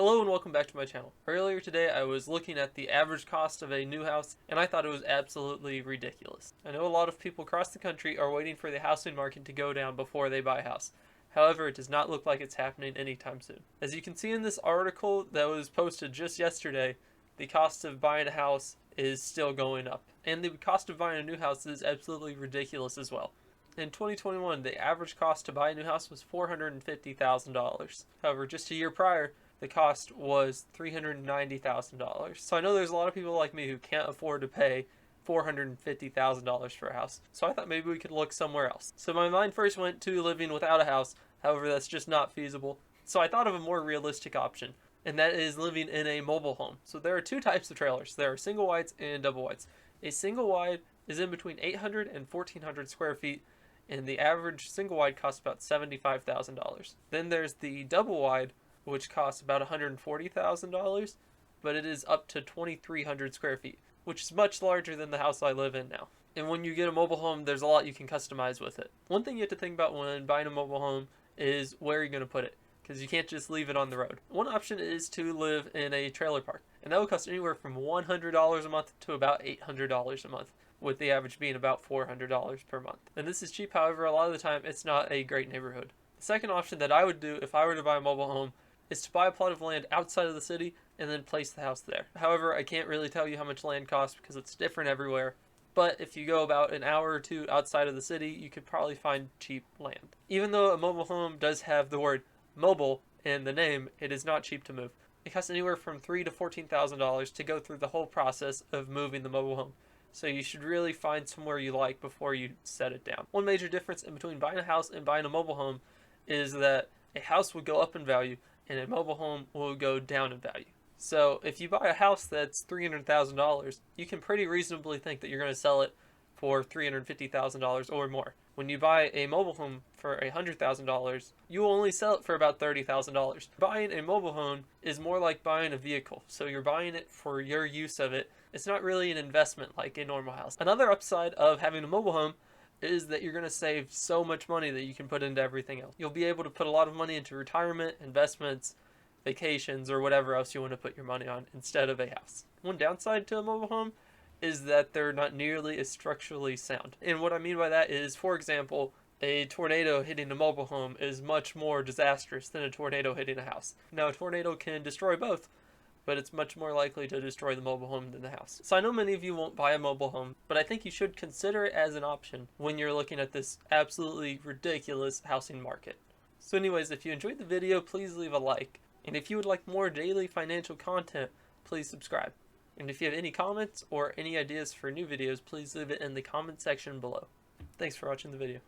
Hello and welcome back to my channel. Earlier today I was looking at the average cost of a new house and I thought it was absolutely ridiculous. I know a lot of people across the country are waiting for the housing market to go down before they buy a house. However, it does not look like it's happening anytime soon. As you can see in this article that was posted just yesterday, the cost of buying a house is still going up. And the cost of buying a new house is absolutely ridiculous as well. In 2021, the average cost to buy a new house was $450,000. However, just a year prior, the cost was $390,000. So I know there's a lot of people like me who can't afford to pay $450,000 for a house. So I thought maybe we could look somewhere else. So my mind first went to living without a house. However, that's just not feasible. So I thought of a more realistic option, and that is living in a mobile home. So there are two types of trailers. There are single wides and double wides. A single wide is in between 800 and 1400 square feet, and the average single wide costs about $75,000. Then there's the double wide, which costs about $140,000, but it is up to 2,300 square feet, which is much larger than the house I live in now. And when you get a mobile home, there's a lot you can customize with it. One thing you have to think about when buying a mobile home is where you're going to put it, because you can't just leave it on the road. One option is to live in a trailer park, and that will cost anywhere from $100 a month to about $800 a month, with the average being about $400 per month. And this is cheap, however, a lot of the time it's not a great neighborhood. The second option that I would do if I were to buy a mobile home is to buy a plot of land outside of the city and then place the house there. However, I can't really tell you how much land costs because it's different everywhere. But if you go about an hour or two outside of the city, you could probably find cheap land. Even though a mobile home does have the word mobile in the name, it is not cheap to move. It costs anywhere from $3,000 to $14,000 to go through the whole process of moving the mobile home. So you should really find somewhere you like before you set it down. One major difference in between buying a house and buying a mobile home is that a house would go up in value and a mobile home will go down in value. So if you buy a house that's $300,000, you can pretty reasonably think that you're going to sell it for $350,000 or more. When you buy a mobile home for $100,000, you will only sell it for about $30,000. Buying a mobile home is more like buying a vehicle, so you're buying it for your use of it. It's not really an investment like a normal house. Another upside of having a mobile home is that you're going to save so much money that you can put into everything else. You'll be able to put a lot of money into retirement, investments, vacations, or whatever else you want to put your money on instead of a house. One downside to a mobile home is that they're not nearly as structurally sound. And what I mean by that is, for example, a tornado hitting a mobile home is much more disastrous than a tornado hitting a house. Now, a tornado can destroy both, but it's much more likely to destroy the mobile home than the house. So I know many of you won't buy a mobile home, but I think you should consider it as an option when you're looking at this absolutely ridiculous housing market. So anyways, if you enjoyed the video, please leave a like. And if you would like more daily financial content, please subscribe. And if you have any comments or any ideas for new videos, please leave it in the comment section below. Thanks for watching the video.